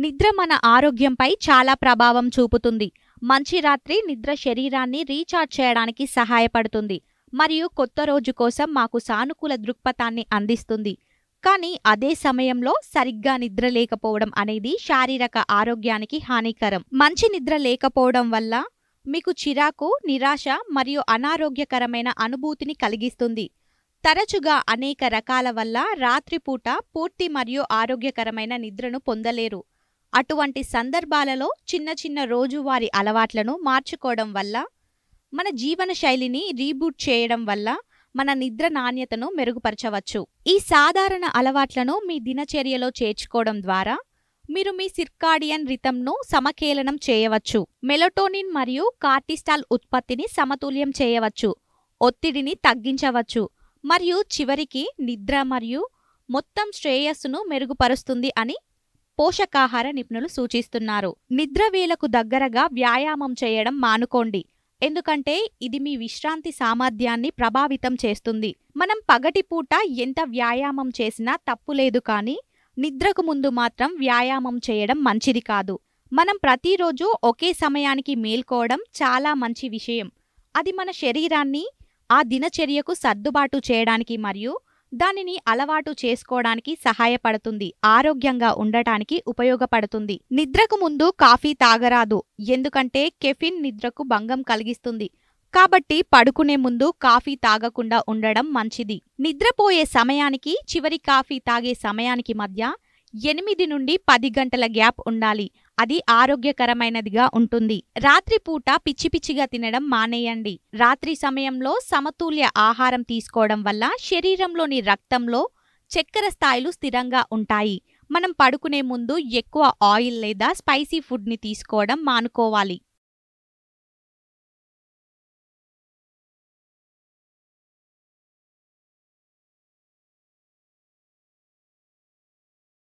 నిద్ర మన ఆరోగ్యంపై చాలా ప్రభావం చూపుతుంది. మంచి రాత్రి నిద్ర శరీరాన్ని రీఛార్జ్ చేయడానికి సహాయపడుతుంది మరియు కొత్త రోజు కోసం మాకు సానుకూల దృక్పథాన్ని అందిస్తుంది. కానీ అదే సమయంలో సరిగ్గా నిద్ర లేకపోవడం అనేది శారీరక ఆరోగ్యానికి హానికరం. మంచి నిద్ర లేకపోవడం వల్ల మీకు చిరాకు, నిరాశ మరియు అనారోగ్యకరమైన అనుభూతిని కలిగిస్తుంది. తరచుగా అనేక రకాల వల్ల రాత్రిపూట పూర్తి మరియు ఆరోగ్యకరమైన నిద్రను పొందలేరు. అటువంటి సందర్భాలలో చిన్న చిన్న రోజువారీ అలవాట్లను మార్చుకోవడం వల్ల, మన జీవన శైలిని రీబూట్ చేయడం వల్ల మన నిద్ర నాణ్యతను మెరుగుపరచవచ్చు. ఈ సాధారణ అలవాట్లను మీ దినచర్యలో చేర్చుకోవడం ద్వారా మీరు మీ సిర్కాడియన్ రిథంను సమకేలనం చేయవచ్చు. మెలటోనిన్ మరియు కార్టిసాల్ ఉత్పత్తిని సమతుల్యం చేయవచ్చు, ఒత్తిడిని తగ్గించవచ్చు మరియు చివరికి నిద్ర మరియు మొత్తం శ్రేయస్సును మెరుగుపరుస్తుంది అని పోషకాహార నిపుణులు సూచిస్తున్నారు. నిద్ర వేళకు దగ్గరగా వ్యాయామం చేయడం మానుకోండి, ఎందుకంటే ఇది మీ విశ్రాంతి సామర్థ్యాన్ని ప్రభావితం చేస్తుంది. మనం పగటిపూట ఎంత వ్యాయామం చేసినా తప్పులేదు, కానీ నిద్రకు ముందు మాత్రం వ్యాయామం చేయడం మంచిది కాదు. మనం ప్రతిరోజు ఒకే సమయానికి మేల్కోవడం చాలా మంచి విషయం. అది మన శరీరాన్ని ఆ దినచర్యకు సర్దుబాటు చేయడానికి మరియు దానిని అలవాటు చేసుకోవడానికి సహాయపడుతుంది, ఆరోగ్యంగా ఉండటానికి ఉపయోగపడుతుంది. నిద్రకు ముందు కాఫీ తాగరాదు, ఎందుకంటే కెఫిన్ నిద్రకు భంగం కలిగిస్తుంది. కాబట్టి పడుకునే ముందు కాఫీ తాగకుండా ఉండడం మంచిది. నిద్రపోయే సమయానికి చివరి కాఫీ తాగే సమయానికి మధ్య 8 నుండి 10 గంటల గ్యాప్ ఉండాలి. అది ఆరోగ్యకరమైనదిగా ఉంటుంది. రాత్రిపూట పిచ్చి పిచ్చిగా తినడం మానేయండి. రాత్రి సమయంలో సమతుల్య ఆహారం తీసుకోవడం వల్ల శరీరంలోని రక్తంలో చక్కెర స్థాయిలు స్థిరంగా ఉంటాయి. మనం పడుకునే ముందు ఎక్కువ ఆయిల్ లేదా స్పైసీ ఫుడ్ని తీసుకోవడం మానుకోవాలి.